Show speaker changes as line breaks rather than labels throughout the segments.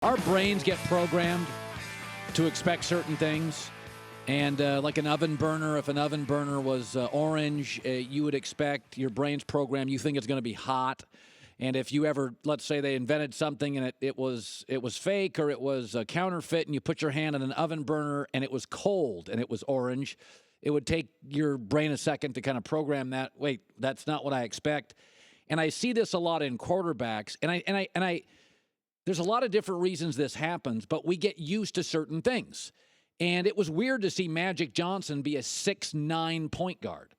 Our brains get programmed to expect certain things. And like an oven burner, if an oven burner was orange, you would expect your brain's program, you think it's going to be hot. And if you ever, let's say they invented something and it was fake or it was a counterfeit and you put your hand on an oven burner and it was cold and it was orange, it would take your brain a second to kind of program that, wait, that's not what I expect. And I see this a lot in quarterbacks. And I there's a lot of different reasons this happens, but we get used to certain things. And it was weird to see Magic Johnson be a 6'9" point guard.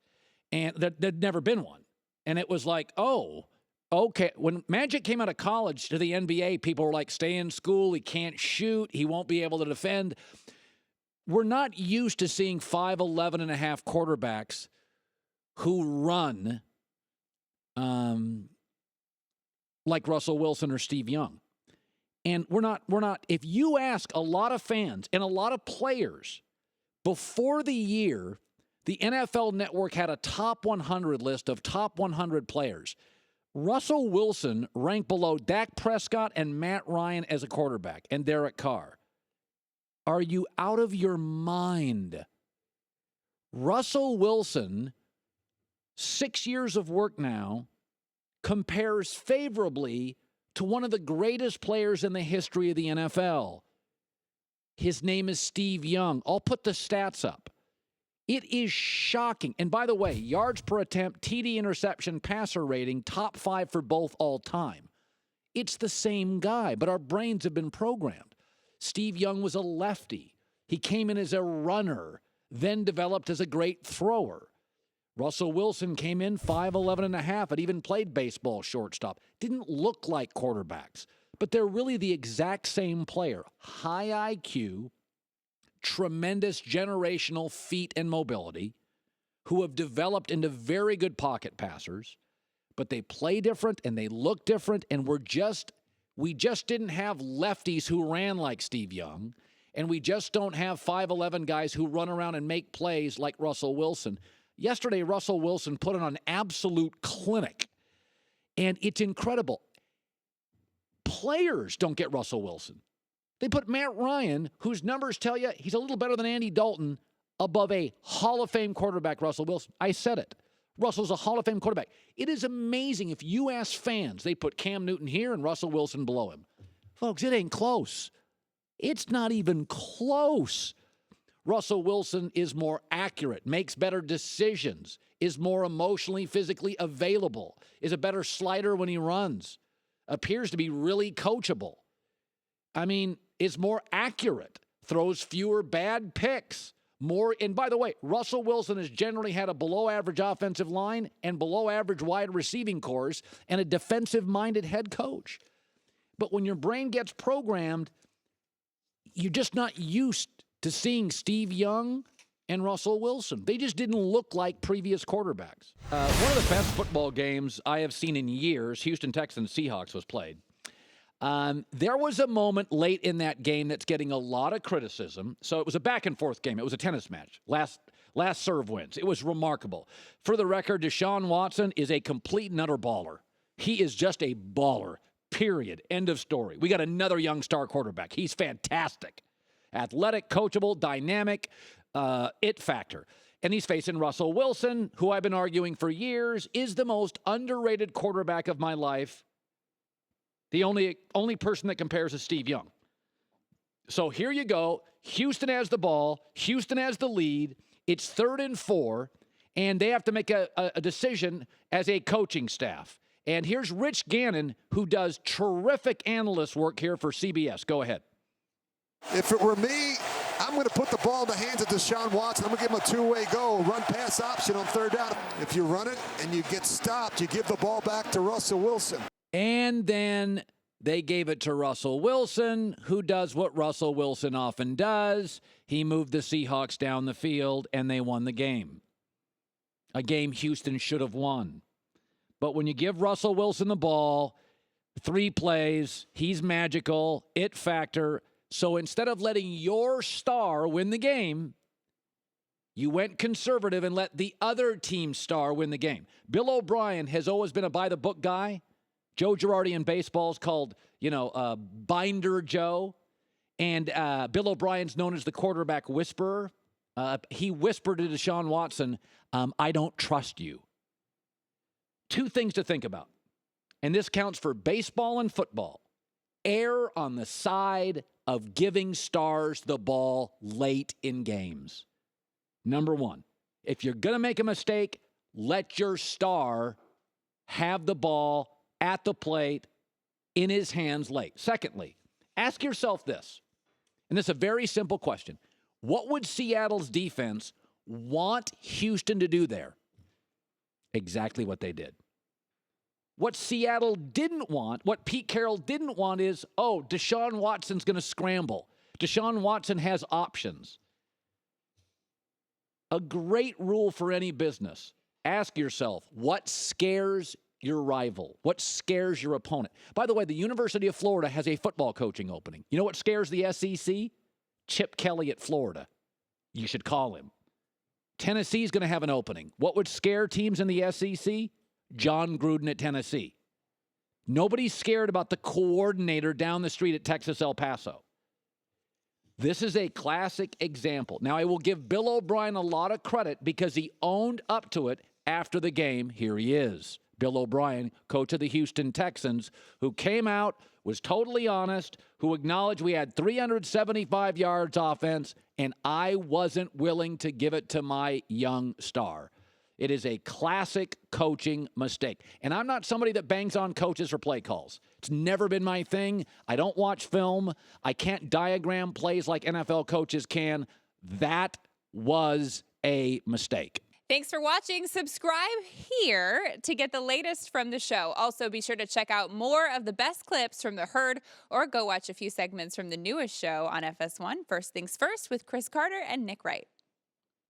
And there'd never been one. And it was like, oh, okay. When Magic came out of college to the NBA, people were like, stay in school. He can't shoot. He won't be able to defend. We're not used to seeing 5'11 and a half quarterbacks who run like Russell Wilson or Steve Young. And we're not, if you ask a lot of fans and a lot of players, before the year, the NFL Network had a top 100 list of top 100 players. Russell Wilson ranked below Dak Prescott and Matt Ryan as a quarterback and Derek Carr. Are you out of your mind? Russell Wilson, 6 years of work now, compares favorably to one of the greatest players in the history of the NFL. His name is Steve Young. I'll put the stats up. It is shocking. And by the way, yards per attempt, TD interception, passer rating, top 5 for both all time. It's the same guy, but our brains have been programmed. Steve Young was a lefty. He came in as a runner, then developed as a great thrower. Russell Wilson came in 5'11 and a half, had even played baseball shortstop. Didn't look like quarterbacks, but they're really the exact same player. High IQ, tremendous generational feet and mobility, who have developed into very good pocket passers, but they play different and they look different, and we just didn't have lefties who ran like Steve Young, and we just don't have 5'11 guys who run around and make plays like Russell Wilson. Yesterday, Russell Wilson put on an absolute clinic, and it's incredible. Players don't get Russell Wilson. They put Matt Ryan, whose numbers tell you he's a little better than Andy Dalton, above a Hall of Fame quarterback, Russell Wilson. I said it. Russell's a Hall of Fame quarterback. It is amazing. If you ask fans, they put Cam Newton here and Russell Wilson below him. Folks, it ain't close. It's not even close. Russell Wilson is more accurate, makes better decisions, is more emotionally, physically available, is a better slider when he runs, appears to be really coachable. I mean, is more accurate, throws fewer bad picks, more. And by the way, Russell Wilson has generally had a below-average offensive line and below-average wide receiving cores and a defensive-minded head coach. But when your brain gets programmed, you're just not used to seeing Steve Young and Russell Wilson. They just didn't look like previous quarterbacks. One of the best football games I have seen in years, Houston Texans Seahawks, was played. There was a moment late in that game that's getting a lot of criticism. So it was a back-and-forth game. It was a tennis match. Last serve wins. It was remarkable. For the record, Deshaun Watson is a complete and utter baller. He is just a baller, period. End of story. We got another young star quarterback. He's fantastic. Athletic, coachable, dynamic, it factor. And he's facing Russell Wilson, who I've been arguing for years is the most underrated quarterback of my life. The only person that compares is Steve Young. So here you go. Houston has the ball. Houston has the lead. It's 3rd and 4, and they have to make a decision as a coaching staff. And here's Rich Gannon, who does terrific analyst work here for CBS. Go ahead.
If it were me, I'm going to put the ball in the hands of Deshaun Watson. I'm going to give him a two-way go, run-pass option on 3rd down. If you run it and you get stopped, you give the ball back to Russell Wilson.
And then they gave it to Russell Wilson, who does what Russell Wilson often does. He moved the Seahawks down the field, and they won the game. A game Houston should have won. But when you give Russell Wilson the ball, 3 plays, he's magical, it factor. So instead of letting your star win the game, you went conservative and let the other team's star win the game. Bill O'Brien has always been a by-the-book guy. Joe Girardi in baseball is called, Binder Joe. And Bill O'Brien's known as the quarterback whisperer. He whispered to Deshaun Watson, I don't trust you. Two things to think about. And this counts for baseball and football. Err on the side of giving stars the ball late in games. Number one, if you're going to make a mistake, let your star have the ball at the plate in his hands late. Secondly, ask yourself this, and this is a very simple question. What would Seattle's defense want Houston to do there? Exactly what they did. What Seattle didn't want, what Pete Carroll didn't want is, Deshaun Watson's going to scramble. Deshaun Watson has options. A great rule for any business. Ask yourself, what scares your rival? What scares your opponent? By the way, the University of Florida has a football coaching opening. You know what scares the SEC? Chip Kelly at Florida. You should call him. Tennessee's going to have an opening. What would scare teams in the SEC? John Gruden at Tennessee. Nobody's scared about the coordinator down the street at Texas El Paso. This is a classic example. Now, I will give Bill O'Brien a lot of credit because he owned up to it after the game. Here he is. Bill O'Brien, coach of the Houston Texans, who came out, was totally honest, who acknowledged we had 375 yards offense, and I wasn't willing to give it to my young star. It is a classic coaching mistake. And I'm not somebody that bangs on coaches for play calls. It's never been my thing. I don't watch film. I can't diagram plays like NFL coaches can. That was a mistake.
Thanks for watching. Subscribe here to get the latest from the show. Also, be sure to check out more of the best clips from The Herd or go watch a few segments from the newest show on FS1, First Things First, with Chris Carter and Nick Wright.